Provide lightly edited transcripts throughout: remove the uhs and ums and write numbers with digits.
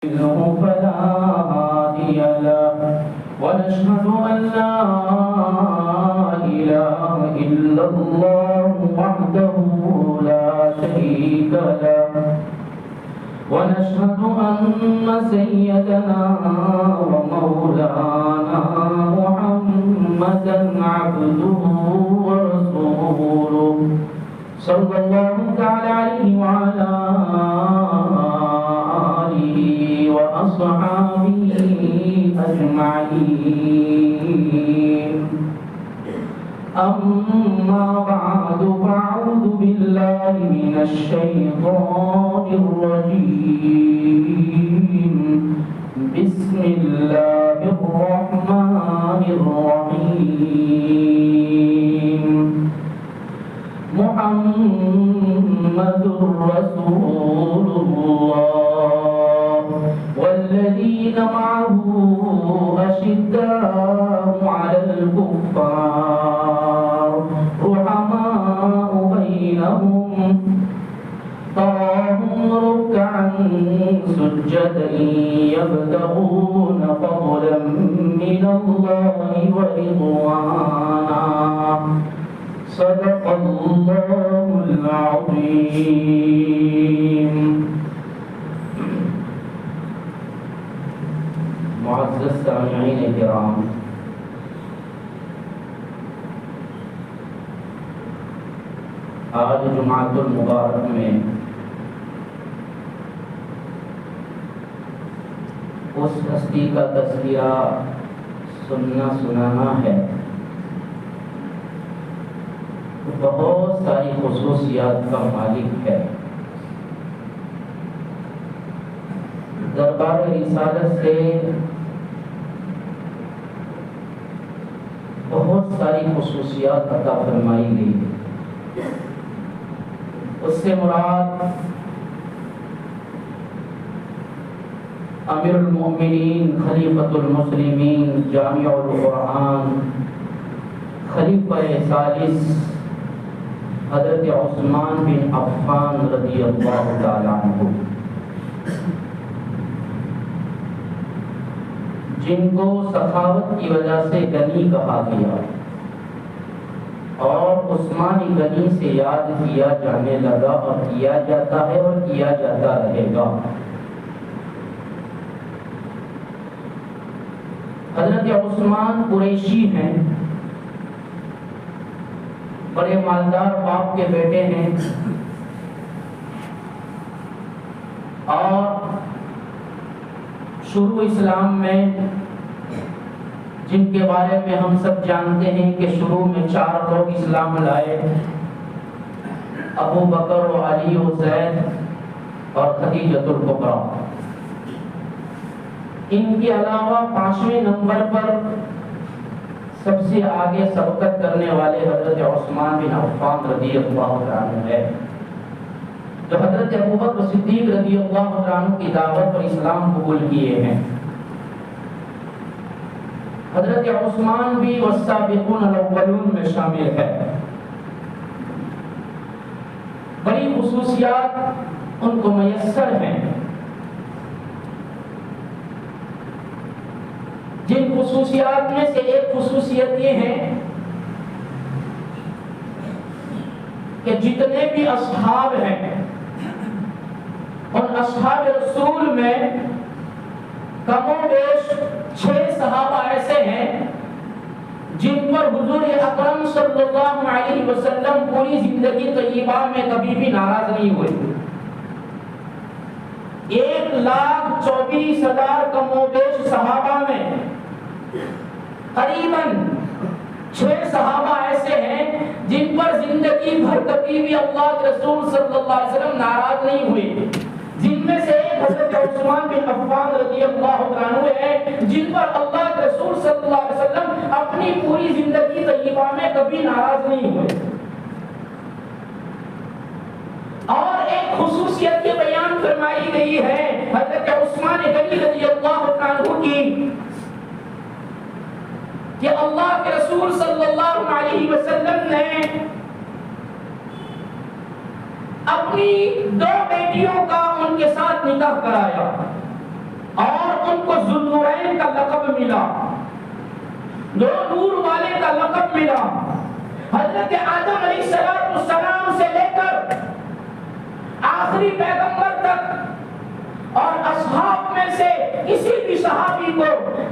فلا هادي له ونشهد أن لا إله إلا الله وحده لا شريك له ونشهد أن سيدنا ومولانا محمدا عبده ورسوله صلى الله تعالى عليه وعلى آله وأصحابه أجمعين أما بعد فأعوذ بالله من الشيطان الرجيم بسم الله الرحمن الرحيم محمد رسول الله والذين معه أشداء على الكفار رحماء بينهم تراهم ركعا سجدا يبتغون فضلا من الله ورضوانا صدق الله العظيم. معزز سامعین کرام، آج جمعۃ المبارک میں اس ہستی کا تذکرہ سنانا ہے بہت ساری خصوصیات کا مالک ہے. دربار رسالت سے بہت ساری خصوصیات عطا فرمائی گئی. اس سے مراد امیر المؤمنین خلیفۃ المسلمین جامع القرآن خلیفہ ثالث حضرت عثمان بن عفان رضی اللہ تعالیٰ عنہ، جن کو سخاوت کی وجہ سے غنی کہا گیا اور عثمانی غنی سے یاد کیا جانے لگا اور کیا جاتا ہے اور کیا جاتا رہے گا. حضرت عثمان قریشی ہیں، بڑے مالدار باپ کے بیٹے ہیں اور شروع اسلام میں جن کے بارے میں ہم سب جانتے ہیں کہ شروع میں 4 لوگ اسلام لائے، ابو بکر و علی و زید اور خدیجۃ الکبریٰ. ان کے علاوہ 5ویں نمبر پر سب سے آگے سبقت کرنے والے حضرت عثمان بن عفان رضی اللہ عنہ ہے، جو حضرت ابوبکر صدیق رضی اللہ عنہ کی دعوت پر اسلام قبول کیے ہیں. حضرت عثمان بھی والسابقون الاولون میں شامل ہے. بڑی خصوصیات ان کو میسر ہیں، جن خصوصیات میں سے ایک خصوصیت یہ ہے کہ جتنے بھی اصحاب ہیں ان اصحاب رسول میں کم و بیش 6 صحابہ ایسے ہیں جن پر حضور اکرم صلی اللہ علیہ وسلم پوری زندگی طیبہ میں کبھی بھی ناراض نہیں ہوئے. 1,24,000 کم و بیش صحابہ میں قریباً 6 صحابہ ایسے ہیں جن پر زندگی بھر کبھی بھی اللہ کے رسول صلی اللہ علیہ وسلم ناراض نہیں ہوئے. جن میں سے ایک حضرت عثمان بن عفان رضی اللہ عنہ ہے جن پر اللہ کے رسول صلی اللہ علیہ وسلم اپنی پوری زندگی طیبہ میں کبھی ناراض نہیں ہوئے. اور ایک خصوصیت یہ بیان فرمائی گئی ہے حضرت عثمان غنی رضی اللہ عنہ کی کہ اللہ کے رسول صلی اللہ علیہ وسلم نے اپنی 2 بیٹیوں کا ان کے ساتھ نکاح کرایا. ملا، دو نور والے کا لقب ملا۔ حضرت آدم علیہ السلام سے لے کر آخری پیغمبر تک اور اصحاب میں سے کسی بھی صحابی کو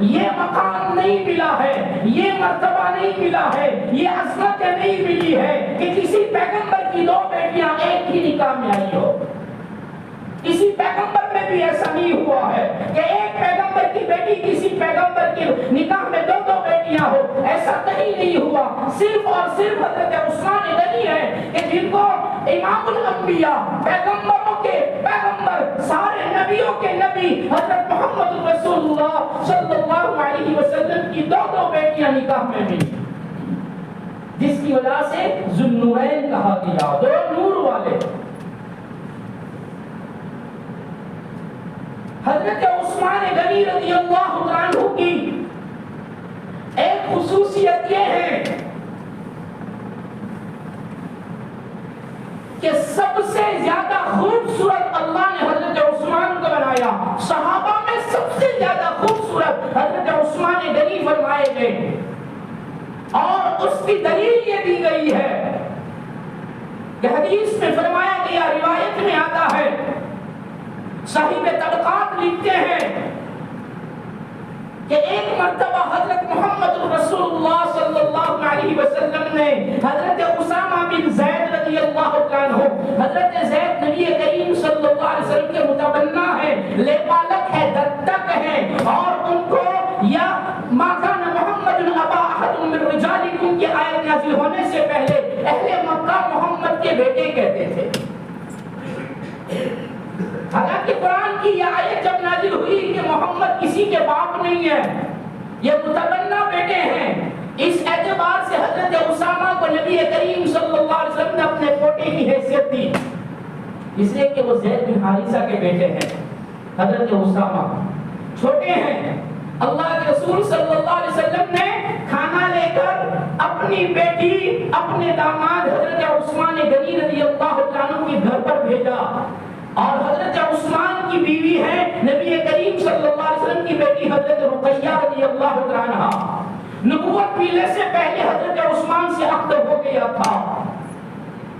یہ مقام نہیں ملا ہے، یہ مرتبہ نہیں ملا ہے، یہ عظمت نہیں ملی ہے کہ کسی پیغمبر کی دو بیٹیاں ایک ہی نکاح میں آئی ہو۔ کسی پیغمبر میں بھی ایسا نہیں ہوا ہے کہ ایک پیغمبر کی بیٹی کسی پیغمبر کے نکاح میں دو دو بیٹیاں ہو، ایسا کہیں نہیں ہوا۔ صرف اور صرف حضرت عثمان غنی ہے کہ جن کو امام الانبیاء، پیغمبروں کے پیغمبر، سارے نبیوں کے نبی حضرت محمد رسول اللہ صلی اللہ علیہ وسلم کی دو دو بیٹیاں نکاح میں ملی، جس کی وجہ سے ذو النورین کہا گیا، دو نور والے۔ حضرت عثمان غنی رضی اللہ عنہ کی ایک خصوصیت یہ ہے کہ سب سے زیادہ خوبصورت اللہ نے حضرت عثمان کو بنایا۔ صحابہ میں سب سے زیادہ خوبصورت حضرت عثمان غنی فرمائے گئے، اور اس کی دلیل یہ دی گئی ہے کہ حدیث میں فرمایا گیا، روایت میں آتا ہے، صاحب طبقات لکھتے ہیں کہ ایک مرتبہ حضرت محمد رسول اللہ صلی اللہ علیہ وسلم نے حضرت اسامہ بن زید رضی اللہ عنہ، حضرت زید نبی کریم صلی اللہ علیہ وسلم کے متبنہ ہے، لے بالک ہے، دتک ہے، اور ان کو یا ما کان محمد ابا احد من رجالکم کی آیت نازل ہونے سے پہلے اہل مکہ محمد کے بیٹے کہتے تھے۔ حالانکہ قرآن کی یہ آیت جب نازل ہوئی کہ محمد کسی کے باپ نہیں ہے، یہ متبنہ بیٹے ہیں، اس اعتبار سے حضرت اسامہ کو نبی کریم صلی اللہ علیہ وسلم نے اپنے پوتے کی حیثیت دی، اس لیے کہ وہ زید بن حارثہ کے بیٹے ہیں۔ حضرت اسامہ چھوٹے ہیں، اللہ کے رسول صلی اللہ علیہ وسلم نے کھانا لے کر اپنی بیٹی، اپنے داماد حضرت عثمان غنی رضی اللہ عنہ کے گھر پر بھیجا، اور حضرت عثمان کی بیوی ہے نبی کریم صلی اللہ علیہ وسلم کی بیٹی حضرت رقیہ رضی اللہ عنہا۔ نبوت ملنے سے پہلے حضرت عثمان سے عقد ہو گیا تھا۔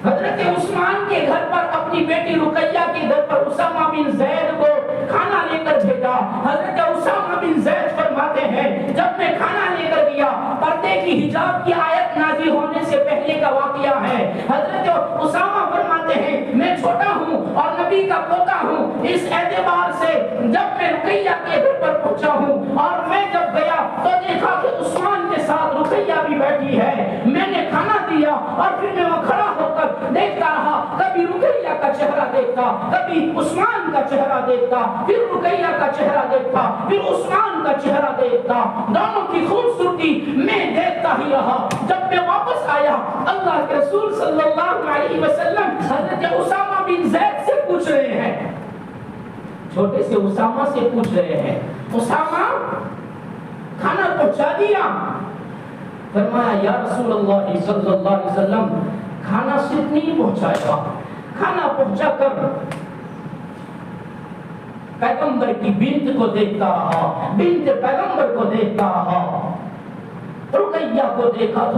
حضرت عثمان کے گھر پر اپنی بیٹی رقیہ کے گھر پر اسامہ بن زید کو کھانا لے کر بھیجا۔ حضرت اسامہ بن زید فرماتے ہیں، جب میں کھانا لے کر گیا، پردے کی حجاب کی آیت نازل ہونے سے پہلے کا واقعہ ہے۔ حضرت اسامہ فرماتے ہیں، میں چھوٹا ہوں اور نبی کا پوتا ہوں، اس اعتبار سے جب میں رقیہ کے گھر پر پہنچا ہوں اور میں جب گیا تو دیکھا کہ عثمان کے ساتھ رقیہ بھی بیٹھی ہے۔ میں نے کھانا دیا اور پھر میں وہ کھڑا ہو کر دیکھتا رہا، کبھی رقیہ کا چہرہ دیکھتا، کبھی عثمان کا چہرہ دیکھتا، پھر رقیہ کا چہرہ دیکھتا، پھر عثمان کا چہرہ دیکھتا، دونوں کی خوبصورتی میں دیکھتا ہی رہا۔ جب میں واپس آیا، اللہ کے رسول صلی اللہ علیہ وسلم حضرت اسامہ بن زید سے پوچھ رہے ہیں، چھوٹے سے اسامہ سے پوچھ رہے ہیں، اسامہ کھانا پہنچا دیا؟ فرمایا، یا رسول اللہ صلی اللہ علیہ وسلم کھانا صرف نہیں پہنچایا، کھانا پہنچا کر پیغمبر کی بنت کو دیکھتا رہا، بنت پیغمبر کو دیکھتا رہا، رقیہ کو دیکھا،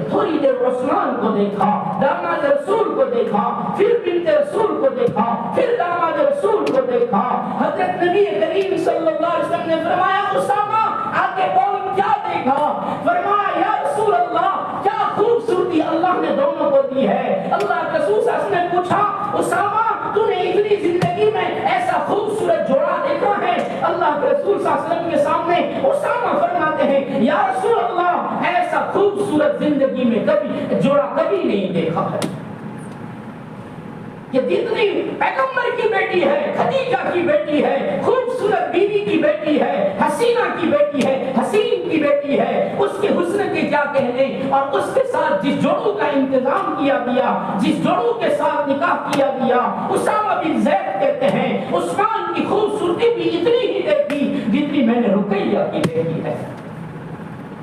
تھوڑی دیر عثمان کو دیکھا، داماد رسول کو دیکھا، پھر بنت رسول کو دیکھا، پھر داماد رسول کو دیکھا۔ حضرت نبی کریم صلی اللہ علیہ وسلم نے فرمایا، اسامہ آگے بول کیا دیکھا؟ فرمایا، یا رسول اللہ کیا خوبصورتی اللہ نے دونوں کو دی ہے۔ اللہ کے رسول صلی اللہ علیہ وسلم نے پوچھا، اسامہ تو نے اتنی زندگی میں ایسا خوبصورت جوڑا دیکھا ہے؟ اللہ کے رسول صلی اللہ علیہ وسلم کے سامنے اسامہ فرماتے ہیں، یا رسول اللہ ایسا خوبصورت زندگی میں کبھی جوڑا کبھی نہیں دیکھا ہے۔ کہ جتنی پیغمبر کی بیٹی ہے، خدیجہ کی بیٹی ہے، خوبصورت بیوی کی بیٹی ہے، حسینہ کی بیٹی ہے، حسین کی بیٹی ہے، اس کے حسن کے کیا کہنے، اور اس کے ساتھ جس جوڑوں کا انتظام کیا گیا، جس جوڑوں کے ساتھ نکاح کیا گیا، اسامہ بن زید کہتے ہیں عثمان کی خوبصورتی بھی اتنی ہی دیکھی جتنی میں نے رقیہ کی دیکھی ہے۔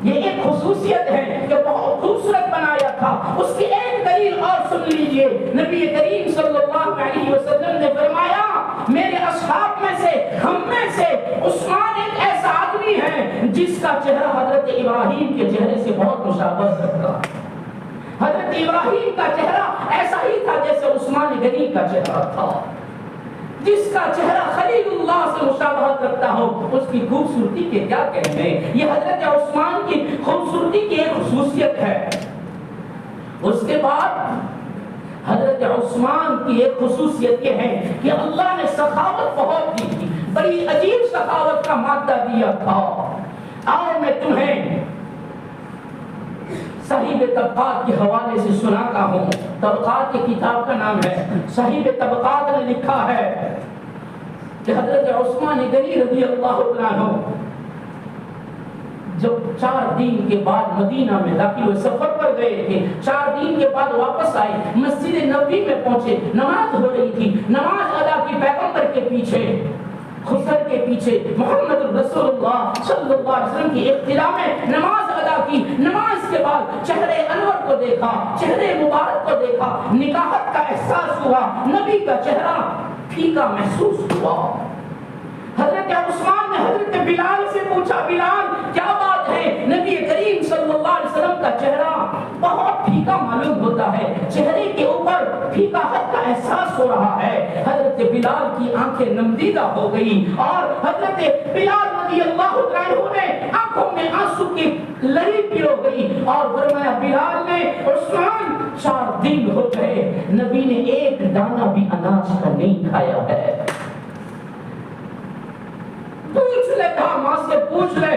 یہ ایک خصوصیت ہے کہ بہت خوبصورت بنایا تھا۔ اس کی ایک دلیل اور سن لیجئے، نبی کریم صلی اللہ علیہ وسلم نے فرمایا، میرے اصحاب میں سے، ہم میں سے عثمان ایک ایسا آدمی ہے ابراہیم کے چہرے سے بہت مشابہت رکھتا ہے۔ حضرت ابراہیم کا چہرہ ایسا ہی تھا جیسے عثمان غنی کا چہرہ تھا۔ جس کا چہرہ خلیل اللہ سے مشابہت رکھتا ہو اس کی خوبصورتی کے کیا کہنے۔ یہ حضرت عثمان کی خوبصورتی کی ایک خصوصیت ہے۔ اس کے بعد حضرت عثمان کی ایک خصوصیت یہ ہے کہ اللہ نے سخاوت بہت دی تھی، بڑی عجیب سخاوت کا مادہ دیا تھا۔ آؤ میں تمہیں صحیح طبقات کے حوالے سے سناتا ہوں۔ طبقات کی کتاب کا نام ہے، صحیح طبقات نے لکھا ہے کہ حضرت عثمان غنی رضی اللہ عنہ جب 4 دن کے بعد مدینہ میں داخل ہوئے، سفر پر گئے تھے، 4 دن کے بعد واپس آئے، مسجد نبوی میں پہنچے، نماز ہو رہی تھی، نماز ادا کی پیغمبر کے پیچھے، خسر کے پیچھے، محمد رسول اللہ صلی اللہ علیہ وسلم کی اقتداء میں نماز ادا کی۔ نماز کے بعد چہرے انور کو دیکھا، چہرے مبارک کو دیکھا، نکاحت کا احساس ہوا، نبی کا چہرہ پھیکا محسوس ہوا۔ حضرت عثمان نے حضرت بلال سے پوچھا، بلال کیا بات ہے؟ نبی کریم صلی اللہ علیہ وسلم کا چہرہ بہت پھیکا معلوم ہوتا ہے، چہرے کے اوپر پھیکاہٹ کا احساس ہو رہا ہے۔ حضرت بلال کی آنکھیں نمدیدہ ہو گئی اور حضرت بلال رضی اللہ عنہ نے آنکھوں میں آنسو کی لہر پھرو گئی اور فرمایا، بلال نے عثمان 4 دن ہو گئے نبی نے ایک دانہ بھی اناج کا نہیں کھایا ہے۔ پوچھ لے، کہا ماں سے پوچھ لے۔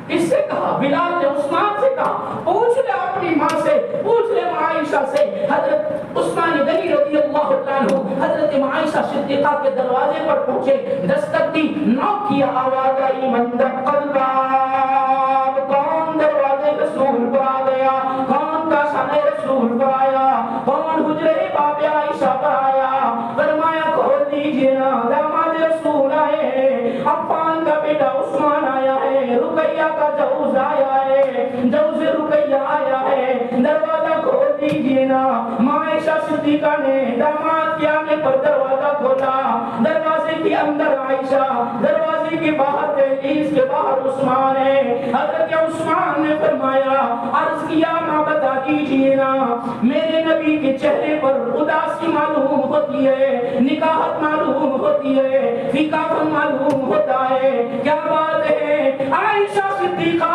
کس سے کہا؟ بلال نے عثمان سے کہا، پوچھ لے اپنی ماں سے، پوچھ لے عائشہ سے۔ حضرت عثمان غنی رضی اللہ عنہ حضرت عائشہ صدیقہ کے دروازے پر پہنچے، دستک دی، نوک کیا، آواز آئی، من دق الباب، کون دروازے رسول پر آ گیا، کون کا شان رسول پر آیا، کون حجرے باب عائشہ پر آیا؟ فرمایا کھول دیجئے نا، داماد رسول آئے ہیں، عفان کا بیٹا عثمان آیا ہے، رقیہ کا جوز آیا ہے، جوز رقیہ آیا ہے، دروازہ کھول دیجئے نا۔ عائشہ صدیقہ نے داماد کے آنے پر دروازہ کھولا، دروازے کے اندر عائشہ، دروازے کے باہر دہلیز کے باہر عثمان ہے۔ حضرت عثمان نے فرمایا، عرض کیا ماں بتا دیجئے نا، میرے نبی کے چہرے پر اداسی معلوم ہوتی ہے، نکاحت معلوم ہوتی ہے، فیکاپن معلوم ہوتا ہے، کیا بات ہے؟ عائشہ صدیقہ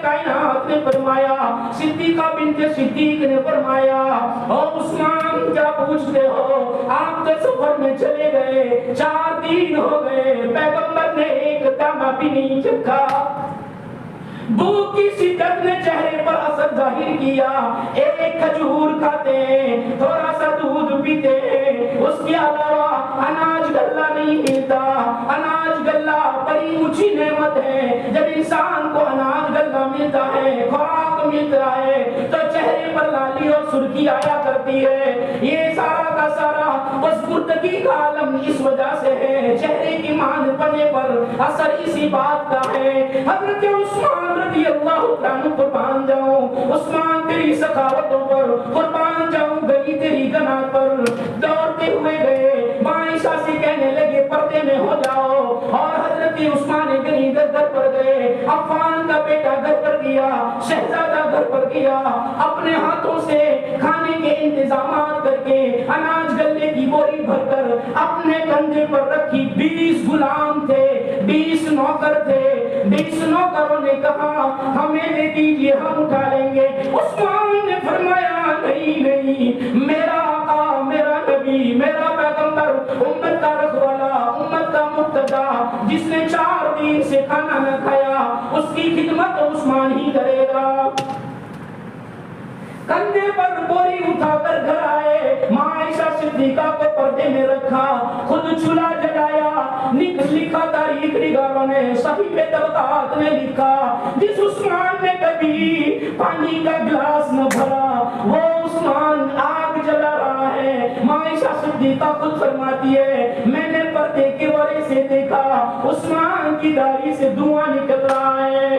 کائنات نے فرمایا، صدیقہ بنت صدیق نے فرمایا، او عثمان کیا پوچھتے ہو؟ آپ تو سفر میں چلے گئے، 4 دن ہو گئے، پیغمبر نے ایک دانہ بھی نہیں چکھا۔ بھوک کی شدت نے چہرے پر اثر ظاہر کیا، ایک کھجور کھاتے ہیں، تھوڑا سا دودھ پیتے ہیں، اس کے علاوہ اناج گلہ نہیں ملتا۔ اناج گلہ بڑی اونچی نعمت ہے، جب انسان کو اناج گلہ ملتا ہے، خوراک ملتا ہے تو چہرے پر لالی اور سرخی آیا کرتی ہے۔ یہ سارا کا سارا بزرگی کا عالم اس وجہ سے ہے، چہرے کی مان پنے پر اثر اسی بات کا ہے۔ حضرت عثمان رضی اللہ عنہ قربان جاؤں، عثمان تیری سخاوتوں پر قربان جاؤں، گلی تیری گناہ پر دوڑتے ہوئے گئے، عائشہ سے کہنے لگے پردے میں ہو جاؤ، اور حضرت عثمان غنی گھر پر گئے، عفان کا بیٹا گھر پر گیا، شہزادہ گھر پر گیا، اپنے ہاتھوں سے کھانے کے انتظامات کر کے اناج گلے کی بوری بھر کر اپنے کندھے پر رکھی۔ 20 غلام تھے، 20 نوکر تھے، 20 نوکروں نے کہا ہمیں دے دیجئے ہم اٹھا لیں گے۔ عثمان نے فرمایا نہیں نہیں، میرا آقا، میرا نبی، میرا پیغمبر، امت کا رکھوالا، امت کا مقتدا، جس نے 4 دن سے کھانا نہ کھایا، اس کی خدمت عثمان ہی کرے گا۔ کندھے پر بوری اٹھا کر گھر آئے، عائشہ صدیقہ کو پردے میں رکھا، خود چولہا جلایا۔ لکھا تاریخ نگاروں نے، صحیح طبقات نے لکھا، جس عثمان نے کبھی پانی کا گلاس نہ بھرا، وہ عثمان آگ جلا رہا ہے۔ عائشہ صدیقہ خود فرماتی ہے، میں نے پردے کے ورے سے دیکھا عثمان کی داڑھی سے دھواں نکل رہا ہے۔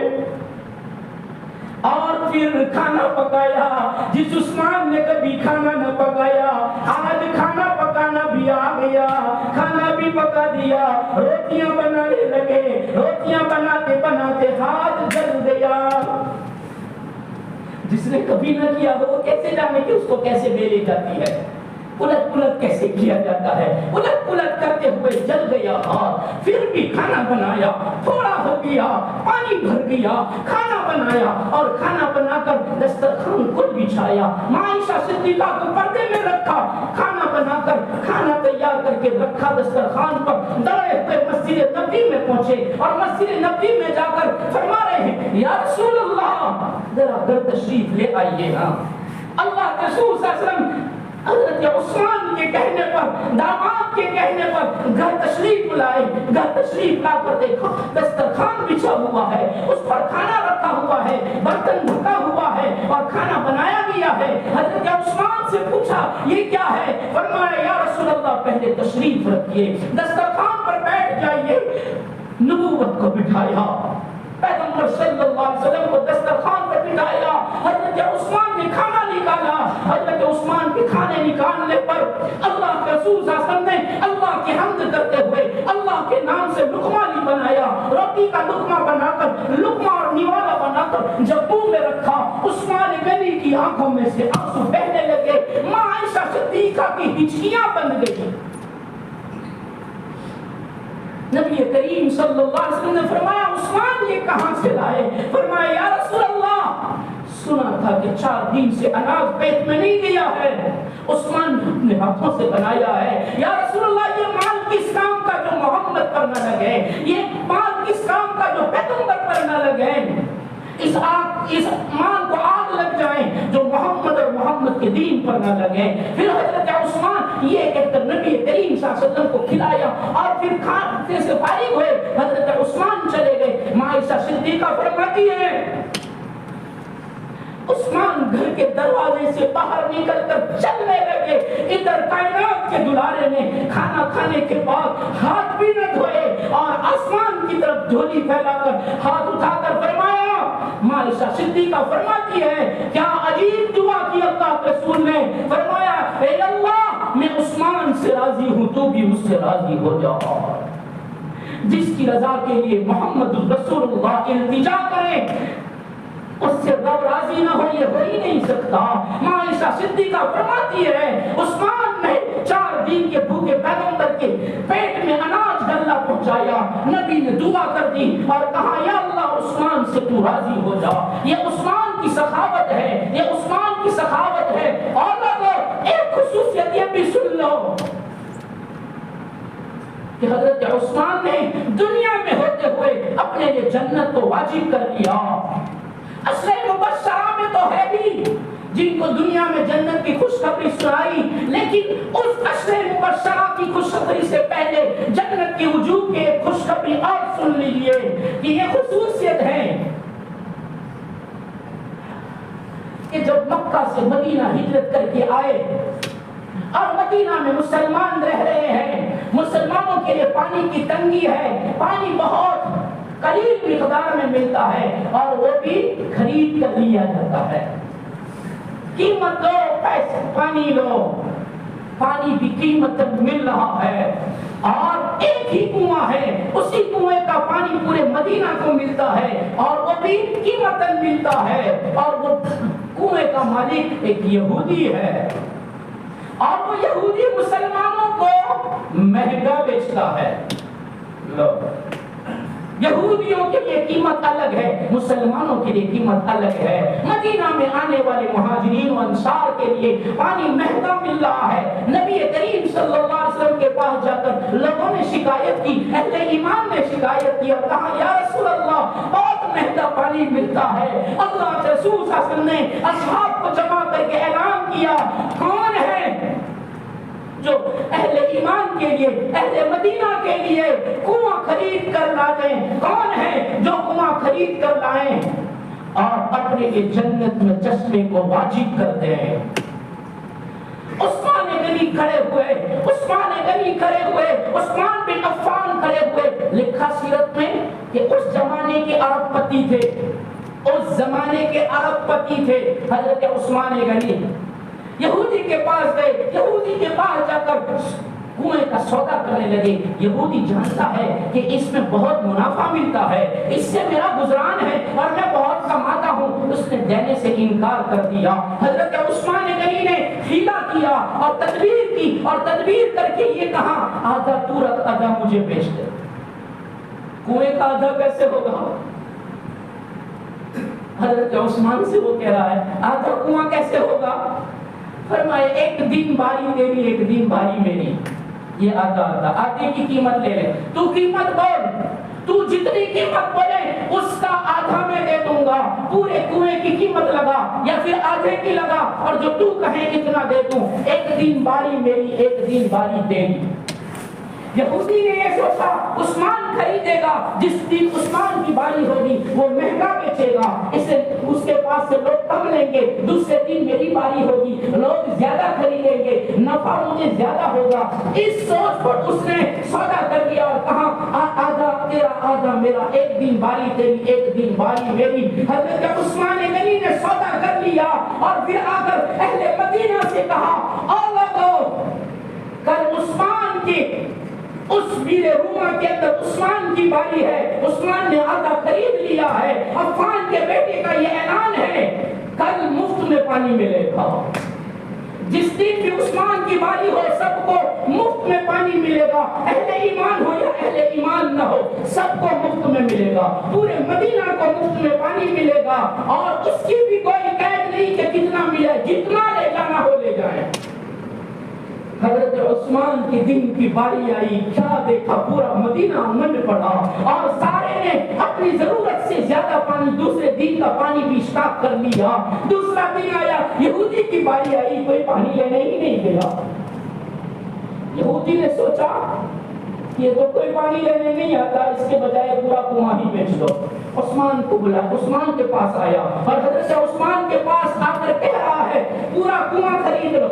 اور پھر کھانا پکایا، جس عثمان نے کبھی کھانا نہ پکایا، آج کھانا پکانا بھی آ گیا، کھانا بھی پکا دیا، روٹیاں بنانے لگے، روٹیاں بناتے بناتے ہاتھ جل گیا۔ جس نے کبھی نہ کیا ہو وہ کیسے جانے کہ اس کو کیسے بیلی جاتی ہے، الٹ پلٹ کیسے کیا جاتا ہے۔ الٹ پلٹ کرتے ہوئے جل گیا ہاتھ، پھر بھی کھانا بنایا، تھوڑا ہو گیا، پانی بھر گیا، کھانا بنایا اور کھانا بنا کر دسترخوان کو بچھایا، ماں عائشہ صدیقہ کو پردے میں رکھا، کھانا بنا کر کھانا تیار کر کے رکھا دسترخوان پر، دوڑے ہوئے مسجد نبی میں پہنچے اور مسجد نبی میں جا کر فرما رہے ہیں یا رسول اللہ ذرا گھر تشریف لے آئیے نا۔ اللہ کے رسول صلی اللہ علیہ وسلم حضرت عثمان کے کہنے پر، داماد کے کہنے پر گھر تشریف لائے، گھر تشریف لا کر دیکھا دسترخوان بچھا ہوا ہے، اس پر کھانا رکھا ہوا ہے، برتن ڈھکا ہوا ہے اور کھانا بنایا گیا ہے۔ حضرت عثمان سے پوچھا یہ کیا ہے؟ فرمایا یا رسول اللہ پہلے تشریف رکھیے، دسترخوان پر بیٹھ جائیے۔ نبوت کو بٹھایا، پیغمبر صلی اللہ علیہ وسلم کو دسترخوان پر بٹھایا، حضرت عثمان نے کھانا نکالا۔ حضرت عثمان کے کھانے نکالنے پر اللہ کے رسول صلی اللہ علیہ وسلم نے اللہ کی حمد کرتے ہوئے اللہ کے نام سے لقمہ بنایا، روٹی کا لقمہ بنا کر، لقمہ اور نوالا بنا کر جب منہ میں رکھا، عثمان غنی کی آنکھوں میں سے آنسو بہنے لگے، ماں عائشہ صدیقہ کی ہچکیاں بن گئی۔ نبی کریم صلی اللہ علیہ وسلم نے فرمایا عثمان یہ کہاں سے لائے؟ فرمایا یا رسول اللہ سنا تھا کہ 4 دن سے اناج پیٹ میں نہیں گیا ہے، عثمان نے اپنے ہاتھوں سے بنایا ہے۔ یا رسول اللہ یہ مال کس کام کا جو محمد پر نہ لگے، یہ مال کس کام کا جو پیغمبر پر نہ لگے، اس مال کو آگ لگ جائیں جو محمد اور محمد کے دین پر نہ لگے۔ پھر حضرت عثمان یہ کہہ کر نبی کریم صلی اللہ علیہ وسلم کو کھلایا اور پھر کھانے سے فارغ ہوئے، حضرت عثمان چلے گئے۔ ماں عائشہ صدیقہ فرماتی ہے عثمان گھر کے دروازے سے باہر نکل کر چلنے لگے، ادھر کائنات کے دلارے نے کھانا کھانے کے بعد ہاتھ بھی نہ دھوئے اور آسمان کی طرف جھولی پھیلا کر ہاتھ اٹھا کر فرمایا، ماں عائشہ صدیقہ فرماتی ہے کیا عجیب دعا کی اللہ کے رسول نے، فرمایا اے اللہ میں عثمان سے راضی ہوں تو بھی اس سے راضی ہو جاؤ۔ جس کی رضا کے لیے محمد رسول اللہ التجا کرے اس سے رب راضی نہ ہو یہ ہو ہی نہیں سکتا۔ ماں عائشہ صدیقہ فرماتی ہے عثمان نے 4 دن کے بھوکے پیغمبر کے پیٹ میں اناج ڈلنا پہنچایا، نبی نے دعا کر دی اور کہا یا اللہ عثمان سے تو راضی ہو جا۔ یہ عثمان کی سخاوت ہے، یہ عثمان کی سخاوت ہے۔ اور لوگوں ایک خصوصیت یہ بھی سن لو کہ حضرت عثمان نے دنیا میں ہوتے ہوئے اپنے لیے جنت کو واجب کر لیا۔ عشرہ مبشرہ میں تو ہے بھی جن کو دنیا میں جنت کی خوشخبری سنائی، لیکن اس عشرہ مبشرہ کی خوشخبری سے پہلے جنت کی وجوہ کے خوشخبری اور سن لیجئے کہ یہ خصوصیت ہے کہ جب مکہ سے مدینہ ہجرت کر کے آئے اور مدینہ میں مسلمان رہ رہے ہیں، مسلمانوں کے لیے پانی کی تنگی ہے، پانی بہت قلیل مقدار میں ملتا ہے اور وہ بھی خرید کر لیا جاتا ہے، قیمت دو پیسے پانی لو، پانی بھی قیمت مل رہا ہے اور ایک ہی کنواں ہے، اسی کنویں کا پانی پورے مدینہ کو ملتا ہے اور وہ بھی قیمت ملتا ہے اور وہ کنویں کا مالک ایک یہودی ہے اور وہ یہودی مسلمانوں کو مہنگا بیچتا ہے۔ لو یہودیوں کے لیے قیمت الگ ہے، مسلمانوں کے لیے قیمت الگ ہے۔ مدینہ میں آنے والے مہاجرین و انصار کے لیے پانی مہنگا مل رہا ہے۔ نبی کریم صلی اللہ علیہ وسلم کے پاس جا کر لوگوں نے شکایت کی، اہل ایمان نے شکایت کی اور کہا یا رسول اللہ بہت مہنگا پانی ملتا ہے۔ اللہ کے رسول صلی اللہ علیہ وسلم نے اصحاب کو جمع کر کے اعلان کیا کون ہے جو اہل ایمان کے لیے، اہل مدینہ کے لیے کنواں خرید کر لائیں؟ کون ہے جو کنواں خرید کر لائیں اور اپنے کے جنت میں چشمے کو واجب کر دیں؟ عثمان غنی کھڑے ہوئے، عثمان غنی کھڑے ہوئے، عثمان بن عفان کھڑے ہوئے۔ لکھا سیرت میں کہ اس زمانے کے عرب پتی تھے، اس زمانے کے عرب پتی تھے حضرت عثمان غنی۔ یہودی کے پاس گئے، یہودی کے پاس جا کر کنویں کا سودا کرنے لگے. یہودی جانتا ہے کہ اس میں بہت منافع ملتا ہے, اس سے میرا گزران ہے اور میں بہت کماتا ہوں. اس نے دینے سے انکار کر دیا. حضرت عثمان غنی نے حیلہ کیا اور تدبیر کی, اور تدبیر کر کے یہ کہا آدھا تو رکھ, آدھا مجھے بیچ دے. کنویں کا آدھا کیسے ہوگا؟ حضرت عثمان سے وہ کہہ رہا ہے آدھا کنواں کیسے ہوگا؟ فرمائے ایک دن باری تیری, ایک دن باری میری. یہ آدھا آدھا, آدھے کی قیمت لے لے. تو قیمت بول, تو جتنی قیمت بولے اس کا آدھا میں دے دوں گا. پورے کنویں کی قیمت لگا یا پھر آدھے کی لگا, اور جو تو کہیں اتنا دے دوں. ایک دن باری میری, ایک دن باری تیری. یہودی نے یہ سوچا عثمان خریدے گا, جس دن عثمان کی باری ہوگی وہ مہنگا بیچے گا, اس کے پاس سے لوگ کم لیں گے. دوسرے دن میری باری ہوگی, لوگ زیادہ خریدیں گے, نفع مجھے زیادہ ہوگا. اس سوچ پر اس نے سودا کر دیا اور کہا آدھا تیرا آدھا میرا, ایک دن باری تیری, ایک دن باری میری. حضرت عثمان غنی نے سودا کر لیا اور پھر آ کر اہل مدینہ سے کہا اور لوگوں کل عثمان کی اس میرے روما کے اندر عثمان کی باری ہے, عثمان نے آدھا خرید لیا ہے. عفان کے بیٹے کا یہ اعلان ہے کل مفت میں پانی ملے گا. جس دن بھی عثمان کی باری ہو سب کو مفت میں پانی ملے گا. اہل ایمان ہو یا اہل ایمان نہ ہو سب کو مفت میں ملے گا. پورے مدینہ کو مفت میں پانی ملے گا, اور اس کی بھی کوئی قید نہیں کہ کتنا ملے, جتنا لے جانا ہو لے جائے. حضرت عثمان کی دن کی باری آئی, کیا دیکھا پورا مدینہ من پڑا, اور سارے نے اپنی ضرورت سے زیادہ پانی دوسرے دن کا پانی بھی اسٹاک کر لیا. دوسرا دن آیا, یہودی کی باری آئی, کوئی پانی لینے ہی نہیں گیا. یہودی نے سوچا یہ تو کوئی پانی لینے نہیں آتا, اس کے بجائے پورا کنواں ہی بیچ دو. عثمان کو بلا, عثمان کے پاس آیا اور حضرت عثمان کے پاس آ کر کہہ رہا ہے پورا کنواں خرید لو,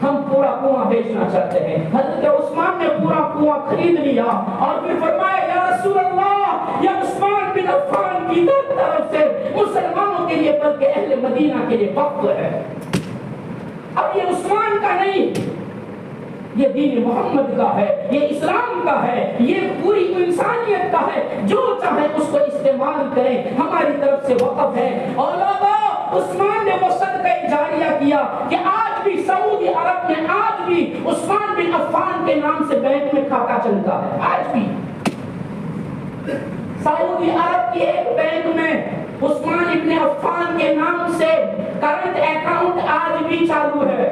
ہم پورا کنواں بیچنا چاہتے ہیں. حضرت عثمان نے پورا کنواں خرید لیا اور پھر فرمایا یا رسول اللہ, یا عثمان بن عفان کی طرف سے مسلمانوں کے لیے بلکہ اہل مدینہ کے لیے وقت ہے. اب یہ عثمان کا نہیں, یہ دین محمد کا ہے, یہ اسلام کا ہے, یہ پوری انسانیت کا ہے. جو چاہے اس کو استعمال کریں, ہماری طرف سے وقف ہے. اور لوگوں عثمان نے وہ صدقہ جاریہ کیا کہ آج بھی سعودی عرب میں آج بھی عثمان بن عفان کے نام سے بینک میں کھاتا چلتا ہے. آج بھی سعودی عرب کی ایک بینک میں عثمان ابن عفان کے نام سے کرنٹ اکاؤنٹ آج بھی چالو ہے.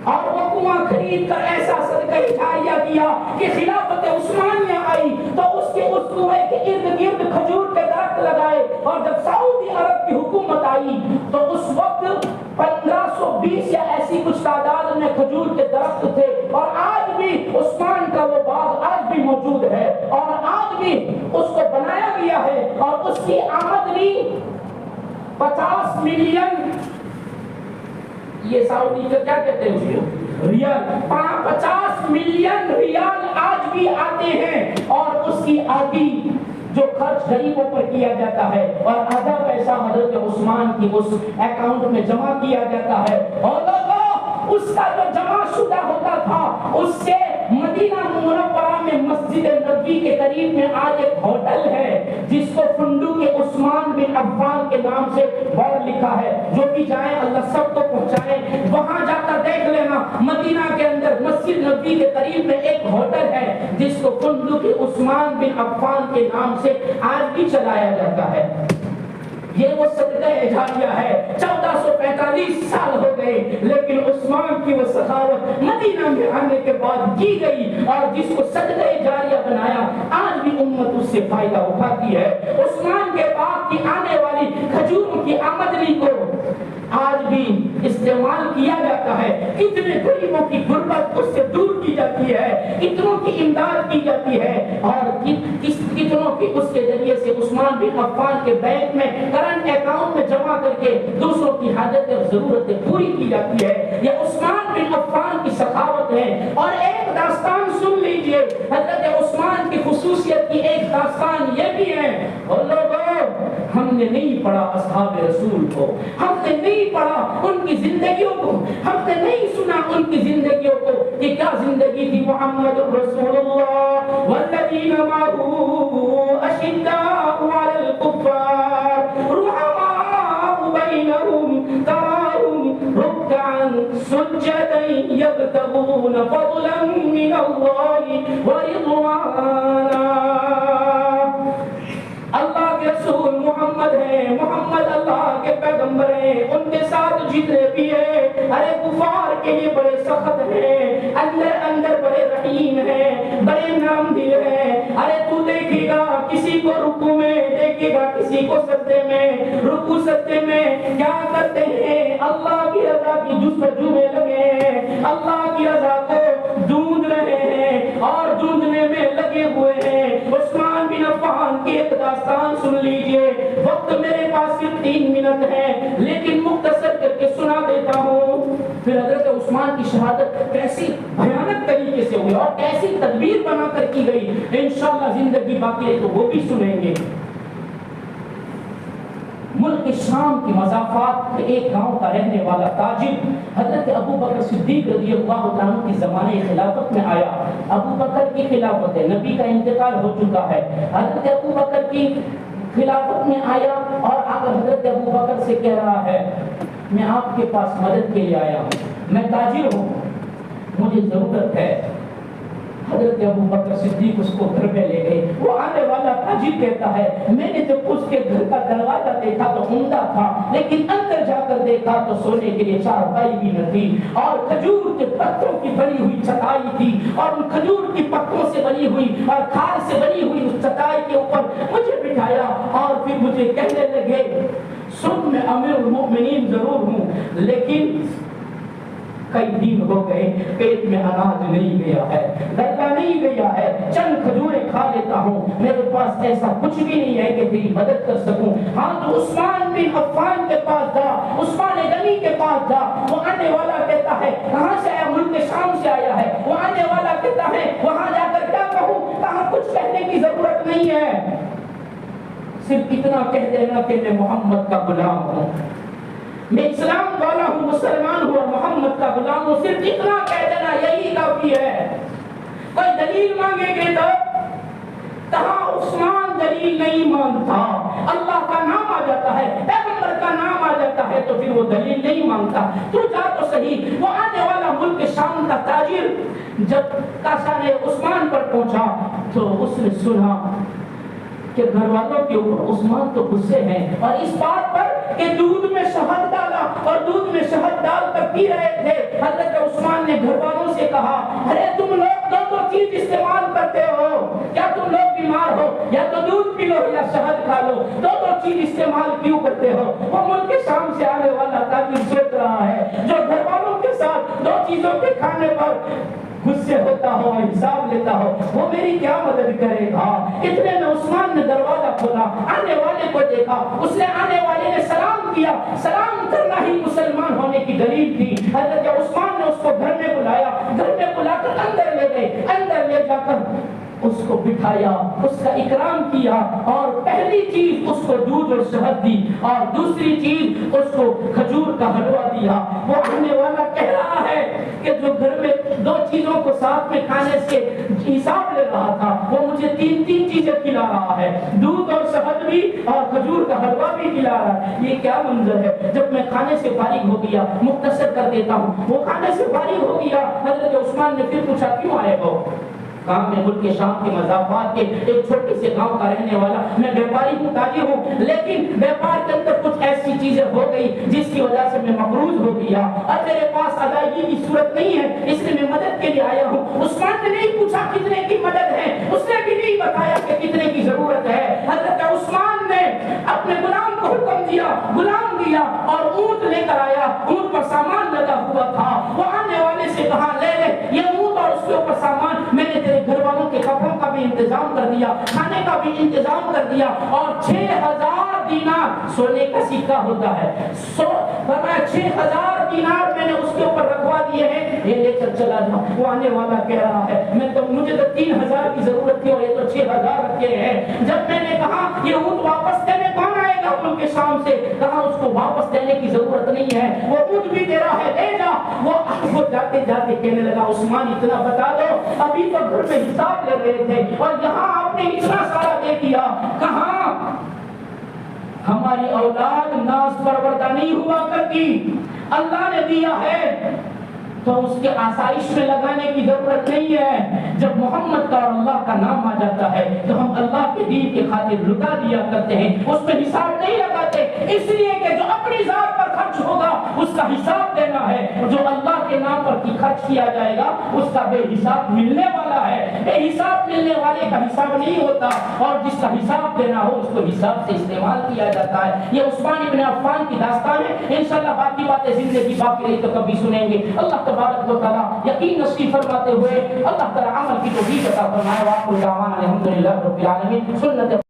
اور وہ کنواں خرید کر ایسا صدقہ جاریہ کیا کہ خلافت عثمانیہ آئی تو اس کنویں کے ارد گرد کھجور کے درخت لگائے, اور جب سعودی عرب کی حکومت آئی تو اس وقت 1520 یا ایسی کچھ تعداد میں کھجور کے درخت تھے. اور آج بھی عثمان کا وہ باغ آج بھی موجود ہے, اور آج بھی اس کو بنایا گیا ہے, اور اس کی آمدنی 50 ملین, یہ سعودی کا کیا کہتے ہیں ریال, 50 ملین ریال آج بھی آتے ہیں, اور اس کی آدھی جو خرچ غریبوں پر کیا جاتا ہے اور آدھا پیسہ حضرت عثمان کی اس اکاؤنٹ میں جمع کیا جاتا ہے. اور لوگوں اس کا جو جمع شدہ ہوتا تھا اس سے مدینہ منورہ میں مسجد نبوی کے قریب میں آج ایک ہوٹل ہے جس کو فندق عثمان بن عفان کے نام سے بورڈ لکھا ہے. جو بھی جائیں اللہ سب کو پہنچائے, وہاں جا کر دیکھ لینا. مدینہ کے اندر مسجد نبوی کے قریب میں ایک ہوٹل ہے جس کو فندق عثمان بن عفان کے نام سے آج بھی چلایا جاتا ہے. یہ وہ صدقہ جاریہ ہے. 1445 سال ہو گئے لیکن عثمان کی وہ سخاوت مدینہ میں آنے کے بعد کی گئی, اور جس کو صدقہ جاریہ بنایا آج بھی امت اس سے فائدہ اٹھاتی ہے. عثمان کے بعد کی آنے والی کھجوروں کی آمدنی کو آج بھی استعمال کیا جاتا ہے. کتنے غریبوں کی غربت اس سے دور کی جاتی ہے, کتنوں کی امداد کی جاتی ہے, اور کتنوں کی اس کے ذریعے سے عثمان بن عفان کے بینک میں کرنٹ اکاؤنٹ میں جمع کر کے دوسروں کی حاجتیں اور ضرورتیں پوری کی جاتی ہے. یہ عثمان بن عفان کی سخاوت ہے. اور ایک داستان سن لیجئے, حضرت عثمان کی خصوصیت کی ایک داستان یہ بھی ہے. اور لوگوں ہم نے نہیں پڑھا اصحاب رسول کو, ہم نے نہیں پڑھا ان کی زندگیوں کو, ہم نے نہیں سنا ان کی زندگیوں یہ کیا زندگی تھی محمد رسول اللہ والذین معه اشداء علی الکفار رحماء بینہم تراہم رکعا سجدا یبتغون فضلا من اللہ ورضوانا۔ اللہ کے رسول محمد ہیں، محمد اللہ کے پیغمبر ہیں، ان کے ساتھ جتنے بھی ہیں ارے کفار کے لیے بڑے سخت ہیں، اندر بڑے رحیم ہیں، بڑے نام دل ہیں۔ ارے تو دیکھے گا کسی کو رکوع میں، دیکھے گا کسی کو سجدے میں، رکوع سجدے میں کیا کرتے ہیں؟ اللہ کی رضا کی جستجو میں لگے ہیں، اللہ کی رضا کو ڈھونڈ رہے ہیں اور ڈھونڈنے میں لگے ہوئے ہیں۔ عثمان بن عفان کی ایک داستان سن لیجئے، وقت میرے پاس صرف 3 منٹ ہے لیکن مختصر کر کے سنا دیتا ہوں۔ پھر حضرت عثمان کی شہادت کیسی بھیانک طریقے سے ہوئی اور کیسی تدبیر بنا کر کی گئی، انشاءاللہ زندگی باقی ہے تو وہ بھی سنیں گے۔ ملک شام کی مضافات کے ایک گاؤں کا رہنے والا تاجر حضرت ابو بکر صدیق رضی اللہ عنہ کی زمانے خلافت میں آیا۔ ابو بکر کی خلافت ہے، نبی کا انتقال ہو چکا ہے، حضرت ابو بکر کی خلافت میں آیا اور آ کر حضرت ابو بکر سے کہہ رہا ہے میں آپ کے پاس مدد کے لیے آیا ہوں، میں تاجر ہوں، مجھے ضرورت ہے۔ حضرت ابو بکر صدیق اس کو گھر میں لے گئے۔ وہ آنے والا تاجر کہتا ہے میں نے جب اس کے گھر کا دروازہ دیکھا تو عمدہ تھا، لیکن اندر جا کر دیکھا تو سونے کے لیے چارپائی بھی نہ تھی اور کھجور کے پتوں کی بنی ہوئی چٹائی تھی اور ان کھجور کی پتوں سے بنی ہوئی اور کھار سے بنی ہوئی اس چٹائی کے اوپر مجھے بٹھایا اور پھر مجھے کہنے لگے سن میں امیر المؤمنین ضرور ہوں لیکن کئی دن ہو گئے پیٹ میں اناج نہیں گیا ہے، گلا نہیں گیا ہے، چند کھجوریں کھا لیتا ہوں، میرے پاس ایسا کچھ بھی نہیں ہے کہ تیری مدد کر سکوں۔ ہاں تو عثمان بن عفان کے پاس جا، عثمان غنی کے پاس جا۔ وہ آنے والا کہتا ہے کہاں سے آیا؟ ملک شام سے آیا ہے۔ وہ آنے والا کہتا ہے وہاں جا کر کیا کہوں؟ کہاں کچھ کہنے کی ضرورت نہیں ہے، صرف اتنا کہہ دینا کہ میں محمد کا غلام ہوں، میں اسلام والا ہوں، مسلمان ہوں اور محمد کا غلام ہوں، صرف اتنا کہہ دینا یہی کافی ہے۔ کوئی دلیل مانگے گے تو کہاں عثمان دلیل نہیں مانگتا، اللہ کا نام آ جاتا ہے، پیغمبر کا نام آ جاتا ہے تو پھر وہ دلیل نہیں مانگتا۔ تو جا تو صحیح۔ وہ آنے والا ملک شام کا تاجر جب کاشان عثمان پر پہنچا تو اس نے سنا کہ گھر والوں کے اوپر عثمان تو غصے ہیں اور اس بات پر کہ دودھ میں شہد ڈالا اور دودھ میں شہد ڈال کر پی رہے تھے۔ حضرت عثمان نے گھر والوں سے کہا ارے تم لوگ دو چیز استعمال کرتے ہو، کیا تم لوگ بیمار ہو یا تو دودھ پی لو یا شہد کھا لو، دو چیز استعمال کیوں کرتے ہو؟ وہ ملک شام سے آنے والا تاجر سوچ رہا ہے جو گھر والوں کے ساتھ 2 چیزوں کے کھانے پر غصے ہوتا ہو اور حساب لیتا ہو وہ میری کیا مدد کرے گا۔ اتنے میں عثمان نے دروازہ کھولا، آنے والے کو دیکھا، اس نے آنے والے نے سلام کیا، سلام کرنا ہی مسلمان ہونے کی دلیل تھی۔ حضرت عثمان نے اس کو گھر میں بلایا، گھر میں بلا کر اندر لے گئے، اندر لے جا کر اس کو بٹھایا، اس کا اکرام کیا اور پہلی چیز اس کو دودھ اور شہد دی اور دوسری چیز اس کو کھجور کا حلوہ دیا۔ وہ آنے والا کہہ رہا ہے کہ جو گھر میں 2 چیزوں کو ساتھ میں کھانے سے حساب لے رہا تھا وہ مجھے 3 چیزیں کھلا رہا ہے، دودھ اور شہد بھی اور کھجور کا حلوہ بھی کھلا رہا ہے، یہ کیا منظر ہے؟ جب میں کھانے سے فارغ ہو گیا، مختصر کر دیتا ہوں، وہ کھانے سے فارغ ہو گیا، حضرت عثمان نے پھر پوچھا کیوں آئے ہو؟ کہاں میں ملک شام کے مضافات کے ایک چھوٹے سے گاؤں کا رہنے والا، میں بیپاری ہوں، تاجر ہوں، لیکن بیپار کے اندر کچھ ایسی چیزیں ہو گئی جس کی وجہ سے میں مقروض ہو گیا اور میرے پاس ادائیگی کی صورت نہیں ہے، اس لیے میں مدد کے لیے آیا ہوں۔ عثمان نے نہیں پوچھا کتنے کی مدد ہے، اس نے بھی نہیں بتایا کہ کتنے کی ضرورت ہے۔ حضرت عثمان نے اپنے غلام کو حکم دیا، غلام دیا اور اونٹ لے کر آیا، اونٹ پر سامان لگا ہوا تھا۔ وہ آنے والے سے کہا لے لے یہ اونٹ اور اس کے اوپر سامان، میں نے گھر والوں کے کپڑوں کا بھی انتظام کر دیا، کھانے کا بھی انتظام کر دیا اور 6000 دینار سونے کا سکہ ہوتا ہے، 6000 دینار میں نے اس کے اوپر رکھوا دیے ہیں، یہ لے کر چلا جا۔ وہ آنے والا کہہ رہا ہے مجھے تو 3000 کی ضرورت تھی اور یہ تو 6000 رکھے ہیں۔ جب میں نے کہا یہ اونٹ واپس دینے کون آئے گا ملک شام سے، کہا اس کو واپس دینے کی ضرورت نہیں ہے، وہ اونٹ بھی تیرا ہے، لے جا۔ وہ جاتے جاتے کہنے لگا عثمان اتنا بتا دو، ابھی تو گھر میں حساب لے رہے تھے اور یہاں آپ نے اتنا سارا دے دیا، کہاں ہماری اولاد ناز پروردہ نہیں ہوا کرتی، اللہ نے دیا ہے تو اس کے آسائش میں لگانے کی ضرورت نہیں ہے۔ جب محمد کا اور اللہ کا نام آ جاتا ہے تو ہم اللہ کے دین کے خاطر لٹا دیا کرتے ہیں، اس پہ حساب نہیں لگاتے، اس لیے کہ جو اپنی ذات پر خرچ ہوگا اس کا حساب دینا ہے، جو اللہ کے نام پر خرچ کیا جائے گا اس کا بے حساب ملنے والا ہے۔ بے حساب ملنے والے کا حساب نہیں ہوتا، اور جس کا حساب دینا ہو اس کو حساب سے استعمال کیا جاتا ہے۔ یہ عثمان بن عفان کی داستان ہے، انشاءاللہ باقی باتیں زندگی باقی رہی تو کبھی سنیں گے۔ اللہ تبارک و تعالیٰ یقین نصیب فرماتے ہوئے اللہ تعالیٰ عمل کی توفیق عطا فرمائے۔ وآخر دعوانا الحمدللہ رب العالمین۔ سنت